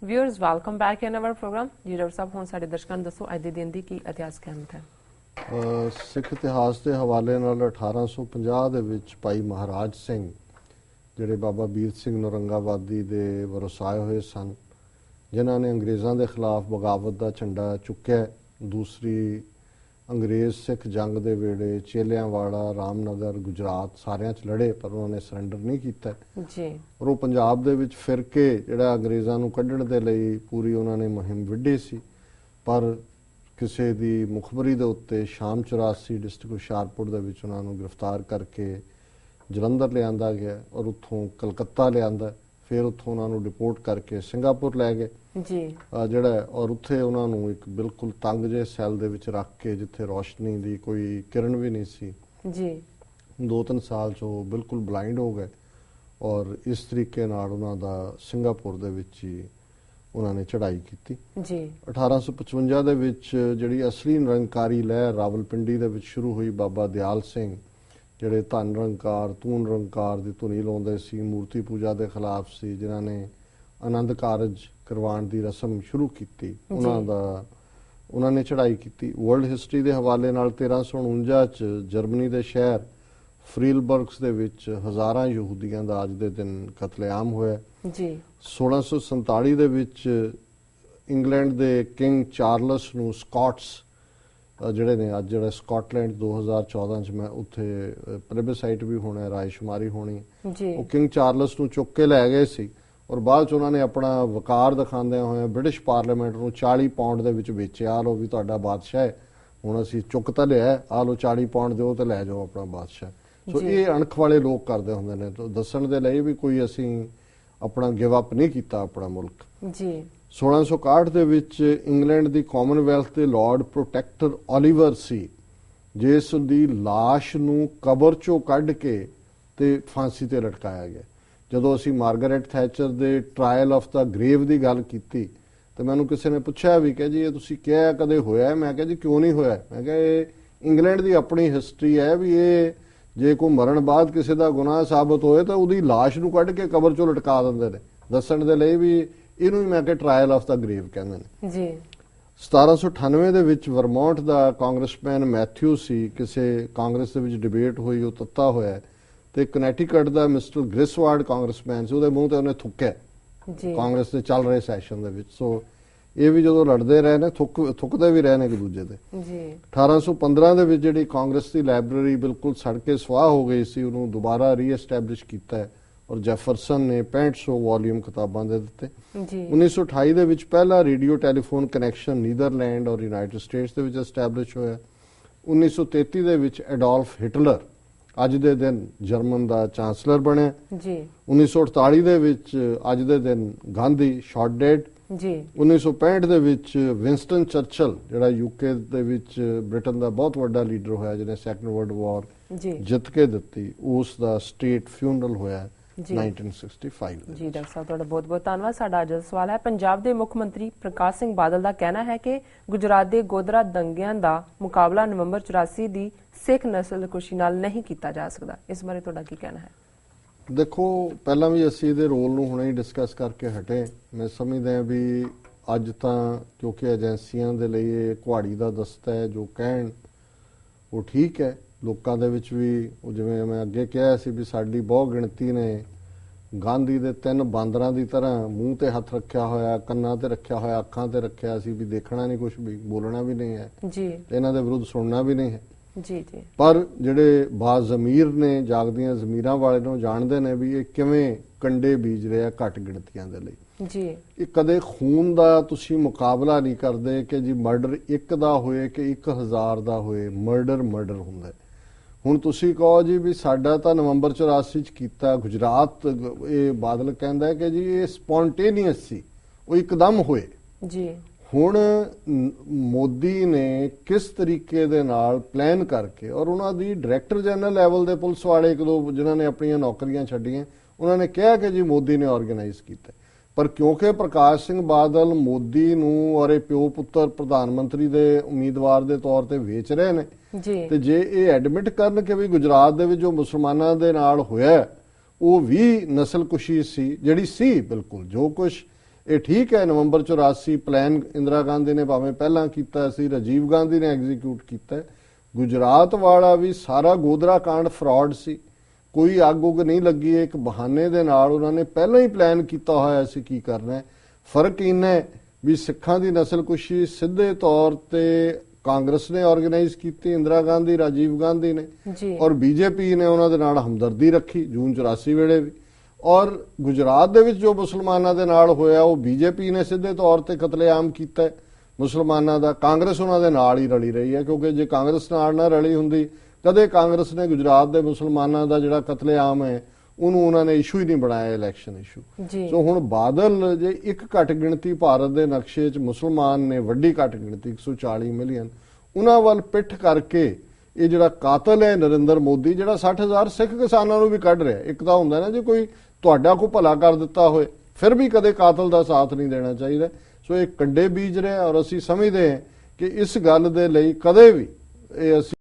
Viewers welcome back in our programme. ਜੀ doctor ਸਾਹਿਬ, ਹੁਣ ਸਾਡੇ ਦਰਸ਼ਕਾਂ ਨੂੰ ਦੱਸੋ ਅੱਜ ਦੇ ਦਿਨ ਦੀ ਕੀ ਇਤਿਹਾਸਕ ਅਹਿਮੀਅਤ ਹੈ? ਸਿੱਖ ਇਤਿਹਾਸ ਦੇ ਹਵਾਲੇ ਨਾਲ 1850 ਦੇ ਵਿੱਚ ਭਾਈ ਮਹਾਰਾਜ ਸਿੰਘ ਜਿਹੜੇ ਬਾਬਾ ਵੀਰ ਸਿੰਘ ਨੌਰੰਗਾਬਾਦੀ ਦੇ ਵਰਸਾਏ ਹੋਏ ਸਨ, ਜਿਨ੍ਹਾਂ ਨੇ ਅੰਗਰੇਜ਼ਾਂ ਦੇ ਖਿਲਾਫ ਬਗਾਵਤ ਦਾ ਝੰਡਾ ਚੁੱਕਿਆ। ਦੂਸਰੀ ਅੰਗਰੇਜ਼ ਸਿੱਖ ਜੰਗ ਦੇ ਵੇਲੇ ਚੇਲਿਆਂਵਾੜਾ, ਰਾਮਨਗਰ, ਗੁਜਰਾਤ ਸਾਰਿਆਂ 'ਚ ਲੜੇ, ਪਰ ਉਹਨਾਂ ਨੇ ਸਰੈਂਡਰ ਨਹੀਂ ਕੀਤਾ ਜੀ। ਔਰ ਉਹ ਪੰਜਾਬ ਦੇ ਵਿੱਚ ਫਿਰ ਕੇ ਜਿਹੜਾ ਅੰਗਰੇਜ਼ਾਂ ਨੂੰ ਕੱਢਣ ਦੇ ਲਈ ਪੂਰੀ ਉਹਨਾਂ ਨੇ ਮੁਹਿੰਮ ਵਿੱਢੀ ਸੀ। ਪਰ ਕਿਸੇ ਦੀ ਮੁਖਬਰੀ ਦੇ ਉੱਤੇ ਸ਼ਾਮ 84 ਡਿਸਟ੍ਰਿਕਟ ਹੁਸ਼ਿਆਰਪੁਰ ਦੇ ਵਿੱਚ ਉਹਨਾਂ ਨੂੰ ਗ੍ਰਿਫਤਾਰ ਕਰਕੇ ਜਲੰਧਰ ਲਿਆਂਦਾ ਗਿਆ ਔਰ ਉੱਥੋਂ ਕਲਕੱਤਾ ਲਿਆਂਦਾ। ਫਿਰ ਉੱਥੋਂ ਉਹਨਾਂ ਨੂੰ ਡਿਪੋਰਟ ਕਰਕੇ ਸਿੰਗਾਪੁਰ ਲੈ ਗਏ ਜੀ ਜਿਹੜਾ, ਔਰ ਉੱਥੇ ਉਹਨਾਂ ਨੂੰ ਇੱਕ ਬਿਲਕੁਲ ਤੰਗ ਜਿਹੇ ਸੈੱਲ ਦੇ ਵਿੱਚ ਰੱਖ ਕੇ, ਜਿੱਥੇ ਰੋਸ਼ਨੀ ਦੀ ਕੋਈ ਕਿਰਨ ਵੀ ਨਹੀਂ ਸੀ ਜੀ, 2-3 ਸਾਲ 'ਚ ਉਹ ਬਿਲਕੁਲ ਬਲਾਈਂਡ ਹੋ ਗਏ। ਔਰ ਇਸ ਤਰੀਕੇ ਨਾਲ ਉਹਨਾਂ ਦਾ ਸਿੰਗਾਪੁਰ ਦੇ ਵਿੱਚ ਹੀ ਉਹਨਾਂ ਨੇ ਚੜ੍ਹਾਈ ਕੀਤੀ ਜੀ। 1855 ਦੇ ਵਿੱਚ ਜਿਹੜੀ ਅਸਲੀ ਨਿਰੰਕਾਰੀ ਲਹਿਰ ਰਾਵਲਪਿੰਡੀ ਦੇ ਵਿੱਚ ਸ਼ੁਰੂ ਹੋਈ, ਬਾਬਾ ਦਿਆਲ ਸਿੰਘ ਜਿਹੜੇ ਧਨ ਨਿਰੰਕਾਰ, ਤੂੰ ਨਿਰੰਕਾਰ ਦੀ ਧੁਨੀ ਲਾਉਂਦੇ ਸੀ, ਮੂਰਤੀ ਪੂਜਾ ਦੇ ਖਿਲਾਫ ਸੀ, ਜਿਨ੍ਹਾਂ ਨੇ ਆਨੰਦ ਕਾਰਜ ਕਰਵਾਉਣ ਦੀ ਰਸਮ ਸ਼ੁਰੂ ਕੀਤੀ, ਉਹਨਾਂ ਨੇ ਚੜ੍ਹਾਈ ਕੀਤੀ। ਵਰਲਡ ਹਿਸਟਰੀ ਦੇ ਹਵਾਲੇ ਨਾਲ 1349 'ਚ ਜਰਮਨੀ ਦੇ ਸ਼ਹਿਰ ਫਰੀਲਬਰਗਸ ਦੇ ਵਿੱਚ ਹਜ਼ਾਰਾਂ ਯਹੂਦੀਆਂ ਦਾ ਅੱਜ ਦੇ ਦਿਨ ਕਤਲੇਆਮ ਹੋਇਆ ਜੀ। 1647 ਦੇ ਵਿੱਚ ਇੰਗਲੈਂਡ ਦੇ ਕਿੰਗ ਚਾਰਲਸ ਨੂੰ ਸਕਾਟਸ ਜਿਹੜੇ ਨੇ, ਅੱਜ ਜਿਹੜਾ ਸਕਾਟਲੈਂਡ 2014 'ਚ ਮੈਂ ਉੱਥੇ ਪਲੇਬਸਾਈਟ ਵੀ ਹੋਣਾ, ਰਾਏਸ਼ੁਮਾਰੀ ਹੋਣੀ, ਉਹ ਕਿੰਗ ਚਾਰਲਸ ਨੂੰ ਚੁੱਕ ਕੇ ਲੈ ਗਏ ਸੀ। ਔਰ ਬਾਅਦ 'ਚ ਉਹਨਾਂ ਨੇ ਆਪਣਾ ਵਕਾਰ ਦਿਖਾਉਂਦਿਆਂ ਹੋਇਆ ਬ੍ਰਿਟਿਸ਼ ਪਾਰਲੀਮੈਂਟ ਨੂੰ 40 ਪਾਉਂਡ ਦੇ ਵਿੱਚ ਵੇਚਿਆ। ਲਓ ਵੀ ਤੁਹਾਡਾ ਬਾਦਸ਼ਾਹ ਹੈ, ਹੁਣ ਅਸੀਂ ਚੁੱਕ ਤਾਂ ਲਿਆ, ਆ ਲਓ 40 ਪਾਉਂਡ ਦਿਓ ਤੇ ਲੈ ਜਾਓ ਆਪਣਾ ਬਾਦਸ਼ਾਹ। ਸੋ ਇਹ ਅਣਖ ਵਾਲੇ ਲੋਕ ਕਰਦੇ ਹੁੰਦੇ ਨੇ, ਦੱਸਣ ਦੇ ਲਈ ਵੀ ਕੋਈ ਅਸੀਂ ਆਪਣਾ ਗਿਵ ਅਪ ਨਹੀਂ ਕੀਤਾ ਆਪਣਾ ਮੁਲਕ ਜੀ। 1661 ਦੇ ਵਿੱਚ ਇੰਗਲੈਂਡ ਦੀ ਕਾਮਨਵੈਲਥ ਦੇ ਲਾਰਡ ਪ੍ਰੋਟੈਕਟਰ ਓਲੀਵਰ ਸੀ, ਜਿਸ ਦੀ ਲਾਸ਼ ਨੂੰ ਕਬਰ 'ਚੋਂ ਕੱਢ ਕੇ ਤੇ ਫਾਂਸੀ ਤੇ ਲਟਕਾਇਆ ਗਿਆ। ਜਦੋਂ ਅਸੀਂ ਮਾਰਗਰੇਟ ਥੈਚਰ ਦੇ ਟ੍ਰਾਇਲ ਆਫ ਦਾ ਗ੍ਰੇਵ ਦੀ ਗੱਲ ਕੀਤੀ ਤੇ ਮੈਨੂੰ ਕਿਸੇ ਨੇ ਪੁੱਛਿਆ ਵੀ ਕਿ ਜੀ ਇਹ ਤੁਸੀਂ ਕਿਹਾ ਕਦੇ ਹੋਇਆ? ਮੈਂ ਕਿਹਾ ਜੀ ਕਿਉਂ ਨਹੀਂ ਹੋਇਆ। ਮੈਂ ਕਿਹਾ ਇਹ ਇੰਗਲੈਂਡ ਦੀ ਆਪਣੀ ਹਿਸਟਰੀ ਹੈ ਵੀ ਇਹ ਜੇ ਕੋਈ ਮਰਨ ਬਾਅਦ ਕਿਸੇ ਦਾ ਗੁਨਾਹ ਸਾਬਤ ਹੋਏ ਤਾਂ ਉਹਦੀ ਲਾਸ਼ ਨੂੰ ਕੱਢ ਕੇ ਕਬਰ 'ਚੋਂ ਲਟਕਾ ਦਿੰਦੇ ਨੇ, ਦੱਸਣ ਦੇ ਲਈ ਵੀ ਇਹਨੂੰ ਹੀ ਮੈਂ ਕਿਹਾ ਟ੍ਰਾਇਲ ਆਫ ਦਾ ਗ੍ਰੇਵ ਕਹਿੰਦੇ ਨੇ ਜੀ। 1798 ਦੇ ਵਿੱਚ ਵਰਮੌਂਟ ਦਾ ਕਾਂਗਰਸਮੈਨ ਮੈਥਿਊ ਸੀ, ਕਿਸੇ ਕਾਂਗਰਸ ਦੇ ਵਿੱਚ ਡਿਬੇਟ ਹੋਈ, ਉਹ ਤੱਤਾ ਹੋਇਆ, ਤੇ ਕਨੈਟੀਕਟ ਦਾ ਮਿਸਟਰ ਗ੍ਰਿਸਵਾਰਡ ਕਾਂਗਰਸਮੈਨ ਸੀ, ਉਹਦੇ ਮੂੰਹ ਤੇ ਉਹਨੇ ਥੁੱਕਿਆ ਕਾਂਗਰਸ ਦੇ ਚੱਲ ਰਹੇ ਸੈਸ਼ਨ ਦੇ ਵਿੱਚ। ਸੋ ਇਹ ਵੀ ਜਦੋਂ ਲੜਦੇ ਰਹੇ ਨੇ ਥੁੱਕਦੇ ਵੀ ਰਹੇ ਨੇ ਇੱਕ ਦੂਜੇ ਦੇ ਜੀ। 1815 ਦੇ ਵਿੱਚ ਜਿਹੜੀ ਕਾਂਗਰਸ ਦੀ ਲਾਇਬ੍ਰੇਰੀ ਬਿਲਕੁਲ ਸੜ ਕੇ ਸੁਆਹ ਹੋ ਗਈ ਸੀ, ਉਹਨੂੰ ਦੁਬਾਰਾ ਰੀਐਸਟੈਬਲਿਸ਼ ਕੀਤਾ ਹੈ ਔਰ ਜੈਫਰਸਨ ਨੇ 6500 ਵਾਲੀਅਮ ਕਿਤਾਬਾਂ ਦੇ ਦਿੱਤੇ ਜੀ। 1928 ਦੇ ਵਿੱਚ ਪਹਿਲਾ ਰੇਡੀਓ ਟੈਲੀਫੋਨ ਕਨੈਕਸ਼ਨ ਨੀਦਰਲੈਂਡ ਔਰ ਯੂਨਾਈਟਿਡ ਸਟੇਟਸ ਦੇ ਵਿੱਚ ਐਸਟੈਬਲਿਸ਼ ਹੋਇਆ। 1933 ਦੇ ਵਿੱਚ ਐਡੋਲਫ ਹਿਟਲਰ ਅੱਜ ਦੇ ਦਿਨ ਜਰਮਨ ਦਾ ਚਾਂਸਲਰ ਬਣਿਆ ਜੀ। 1948 ਦੇ ਵਿੱਚ ਅੱਜ ਦੇ ਦਿਨ ਗਾਂਧੀ ਸ਼ਾਟ ਡੈਡ ਜੀ। 1965 ਦੇ ਵਿੱਚ ਵਿੰਸਟਨ ਚਰਚਲ ਜਿਹੜਾ ਯੂਕੇ ਦੇ ਵਿੱਚ ਬ੍ਰਿਟਨ ਦਾ ਬਹੁਤ ਵੱਡਾ ਲੀਡਰ ਹੋਇਆ, ਜਿਹਨੇ ਸੈਕੰਡ ਵਰਲਡ ਵਾਰ ਜਿੱਤ ਕੇ ਦਿੱਤੀ, ਉਸ ਦਾ ਸਟੇਟ ਫਿਊਨਰਲ ਹੋਇਆ 1965 ਜੀ। ਡਾਕਟਰ ਸਾਹਿਬ ਤੁਹਾਡਾ ਬਹੁਤ ਬਹੁਤ ਧੰਨਵਾਦ। ਸਾਡਾ ਅੱਜ ਦਾ ਸਵਾਲ ਹੈ, ਪੰਜਾਬ ਦੇ ਮੁੱਖ ਮੰਤਰੀ ਪ੍ਰਕਾਸ਼ ਸਿੰਘ ਬਾਦਲ ਦਾ ਕਹਿਣਾ ਹੈ ਕਿ ਗੁਜਰਾਤ ਦੇ ਗੋਧਰਾ ਦੰਗਿਆਂ ਦਾ ਮੁਕਾਬਲਾ ਨਵੰਬਰ 84 ਦੀ ਸਿੱਖ ਨਸਲਕੁਸ਼ੀ ਨਾਲ ਨਹੀਂ ਕੀਤਾ ਜਾ ਸਕਦਾ। ਇਸ ਬਾਰੇ ਤੁਹਾਡਾ ਕੀ ਕਹਿਣਾ ਹੈ? ਦੇਖੋ, ਪਹਿਲਾਂ ਵੀ ਅਸੀਂ ਇਹਦੇ ਰੋਲ ਨੂੰ ਹੁਣੇ ਹੀ ਡਿਸਕਸ ਕਰਕੇ ਹਟੇ। ਮੈਂ ਸਮਝਦਾ ਵੀ ਅੱਜ ਤਾਂ ਕਿਉਂਕਿ ਏਜੰਸੀਆਂ ਦੇ ਲਈ ਇਹ ਕੁਹਾੜੀ ਦਾ ਦਸਤਾ ਹੈ, ਜੋ ਕਹਿਣ ਉਹ ਠੀਕ ਹੈ। ਲੋਕਾਂ ਦੇ ਵਿੱਚ ਵੀ ਉਹ, ਜਿਵੇਂ ਮੈਂ ਅੱਗੇ ਕਿਹਾ ਸੀ ਵੀ ਸਾਡੀ ਬਹੁਤ ਗਿਣਤੀ ਨੇ ਗਾਂਧੀ ਦੇ 3 ਬਾਂਦਰਾਂ ਦੀ ਤਰ੍ਹਾਂ ਮੂੰਹ ਤੇ ਹੱਥ ਰੱਖਿਆ ਹੋਇਆ, ਕੰਨਾਂ ਤੇ ਰੱਖਿਆ ਹੋਇਆ, ਅੱਖਾਂ ਤੇ ਰੱਖਿਆ ਸੀ ਵੀ ਦੇਖਣਾ ਨਹੀਂ, ਕੁਝ ਵੀ ਬੋਲਣਾ ਵੀ ਨਹੀਂ ਹੈ ਜੀ, ਤੇ ਇਹਨਾਂ ਦੇ ਵਿਰੁੱਧ ਸੁਣਨਾ ਵੀ ਨਹੀਂ ਹੈ ਜੀ ਜੀ। ਪਰ ਜਿਹੜੇ ਬਾਜ਼ਮੀਰ ਨੇ, ਜਾਗਦੀਆਂ ਜ਼ਮੀਰਾਂ ਵਾਲੇ ਨੂੰ ਜਾਣਦੇ ਨੇ ਵੀ ਇਹ ਕਿਵੇਂ ਕੰਡੇ ਬੀਜ ਰਿਹਾ ਘੱਟ ਗਿਣਤੀਆਂ ਦੇ ਲਈ ਜੀ। ਇਹ ਕਦੇ ਖੂਨ ਦਾ ਤੁਸੀਂ ਮੁਕਾਬਲਾ ਨਹੀਂ ਕਰਦੇ ਕਿ ਜੀ ਮਰਡਰ ਇੱਕ ਦਾ ਹੋਏ ਕਿ 1000 ਦਾ ਹੋਏ, ਮਰਡਰ ਹੁੰਦਾ। ਹੁਣ ਤੁਸੀਂ ਕਹੋ ਜੀ ਵੀ ਸਾਡਾ ਤਾਂ ਨਵੰਬਰ 84 ਚ ਕੀਤਾ, ਗੁਜਰਾਤ ਇਹ ਬਾਦਲ ਕਹਿੰਦਾ ਹੈ ਕਿ ਜੀ ਇਹ ਸਪੌਂਟੇਨੀਅਸ ਸੀ, ਉਹ ਇੱਕਦਮ ਹੋਏ ਜੀ। ਹੁਣ ਮੋਦੀ ਨੇ ਕਿਸ ਤਰੀਕੇ ਦੇ ਨਾਲ ਪਲਾਨ ਕਰਕੇ, ਔਰ ਉਹਨਾਂ ਦੀ ਡਾਇਰੈਕਟਰ ਜਨਰਲ ਲੈਵਲ ਦੇ ਪੁਲਿਸ ਵਾਲੇ ਇੱਕ ਦੋ ਜਿਨ੍ਹਾਂ ਨੇ ਆਪਣੀਆਂ ਨੌਕਰੀਆਂ ਛੱਡੀਆਂ, ਉਹਨਾਂ ਨੇ ਕਿਹਾ ਕਿ ਜੀ ਮੋਦੀ ਨੇ ਆਰਗੇਨਾਈਜ਼ ਕੀਤਾ। ਪਰ ਕਿਉਂਕਿ ਪ੍ਰਕਾਸ਼ ਸਿੰਘ ਬਾਦਲ ਮੋਦੀ ਨੂੰ ਔਰ ਇਹ ਪਿਓ ਪੁੱਤਰ ਪ੍ਰਧਾਨ ਮੰਤਰੀ ਦੇ ਉਮੀਦਵਾਰ ਦੇ ਤੌਰ ਤੇ ਵੇਚ ਰਹੇ ਨੇ ਤੇ ਜੇ ਇਹ ਐਡਮਿਟ ਕਰਨ ਕਿ ਵੀ ਗੁਜਰਾਤ ਦੇ ਵਿੱਚ ਜੋ ਮੁਸਲਮਾਨਾਂ ਦੇ ਨਾਲ ਹੋਇਆ ਉਹ ਵੀ ਨਸਲਕੁਸ਼ੀ ਸੀ, ਜਿਹੜੀ ਸੀ ਬਿਲਕੁਲ ਜੋ ਕੁਝ ਇਹ ਠੀਕ ਹੈ, ਨਵੰਬਰ 84 ਪਲਾਨ ਇੰਦਰਾ ਗਾਂਧੀ ਨੇ ਭਾਵੇਂ ਪਹਿਲਾਂ ਕੀਤਾ ਸੀ, ਰਾਜੀਵ ਗਾਂਧੀ ਨੇ ਐਗਜ਼ੀਕਿਊਟ ਕੀਤਾ ਹੈ। ਗੁਜਰਾਤ ਵਾਲਾ ਵੀ ਸਾਰਾ ਗੋਧਰਾ ਕਾਂਡ ਫਰਾਡ ਸੀ, ਕੋਈ ਅੱਗ ਉੱਗ ਨਹੀਂ ਲੱਗੀ, ਇੱਕ ਬਹਾਨੇ ਦੇ ਨਾਲ ਉਹਨਾਂ ਨੇ ਪਹਿਲਾਂ ਹੀ ਪਲਾਨ ਕੀਤਾ ਹੋਇਆ ਸੀ ਕੀ ਕਰਨਾ ਹੈ। ਫਰਕ ਇੰਨਾ ਹੈ ਵੀ ਸਿੱਖਾਂ ਦੀ ਨਸਲਕੁਸ਼ੀ ਸਿੱਧੇ ਤੌਰ ਤੇ ਕਾਂਗਰਸ ਨੇ ਆਰਗੇਨਾਈਜ਼ ਕੀਤੀ, ਇੰਦਰਾ ਗਾਂਧੀ, ਰਾਜੀਵ ਗਾਂਧੀ ਨੇ, ਜੀ ਔਰ ਬੀਜੇਪੀ ਨੇ ਉਹਨਾਂ ਦੇ ਨਾਲ ਹਮਦਰਦੀ ਰੱਖੀ ਜੂਨ 84 ਵੇਲੇ ਵੀ। ਔਰ ਗੁਜਰਾਤ ਦੇ ਵਿੱਚ ਜੋ ਮੁਸਲਮਾਨਾਂ ਦੇ ਨਾਲ ਹੋਇਆ ਉਹ ਬੀਜੇਪੀ ਨੇ ਸਿੱਧੇ ਤੌਰ ਤੇ ਕਤਲੇਆਮ ਕੀਤਾ ਹੈ ਮੁਸਲਮਾਨਾਂ ਦਾ। ਕਾਂਗਰਸ ਉਹਨਾਂ ਦੇ ਨਾਲ ਹੀ ਰਲੀ ਰਹੀ ਹੈ, ਕਿਉਂਕਿ ਜੇ ਕਾਂਗਰਸ ਨਾਲ ਨਾ ਰਲੀ ਹੁੰਦੀ ਕਦੇ ਕਾਂਗਰਸ ਨੇ ਗੁਜਰਾਤ ਦੇ ਮੁਸਲਮਾਨਾਂ ਦਾ ਜਿਹੜਾ ਕਤਲੇਆਮ ਹੈ ਉਹਨੂੰ ਉਹਨਾਂ ਨੇ ਇਸ਼ੂ ਹੀ ਨਹੀਂ ਬਣਾਇਆ, ਇਲੈਕਸ਼ਨ ਇਸ਼ੂ। ਜੀ ਸੋ ਹੁਣ ਬਾਦਲ ਜੇ ਇੱਕ ਘੱਟ ਗਿਣਤੀ ਭਾਰਤ ਦੇ ਨਕਸ਼ੇ 'ਚ ਮੁਸਲਮਾਨ ਨੇ, ਵੱਡੀ ਘੱਟ ਗਿਣਤੀ 140 ਮਿਲੀਅਨ, ਉਹਨਾਂ ਵੱਲ ਪਿੱਠ ਕਰਕੇ ਇਹ ਜਿਹੜਾ ਕਾਤਲ ਹੈ ਨਰਿੰਦਰ ਮੋਦੀ, ਜਿਹੜਾ 60,000 ਸਿੱਖ ਕਿਸਾਨਾਂ ਨੂੰ ਵੀ ਕੱਢ ਰਿਹਾ। ਇੱਕ ਤਾਂ ਹੁੰਦਾ ਨਾ ਜੇ ਕੋਈ ਤੁਹਾਡਾ ਕੋਈ ਭਲਾ ਕਰ ਦਿੱਤਾ ਹੋਏ, ਫਿਰ ਵੀ ਕਦੇ ਕਾਤਲ ਦਾ ਸਾਥ ਨਹੀਂ ਦੇਣਾ ਚਾਹੀਦਾ। ਸੋ ਇਹ ਕੰਡੇ ਬੀਜ ਰਿਹਾ, ਔਰ ਅਸੀਂ ਸਮਝਦੇ ਹਾਂ ਕਿ ਇਸ ਗੱਲ ਦੇ ਲਈ ਕਦੇ ਵੀ ਇਹ ਅਸੀਂ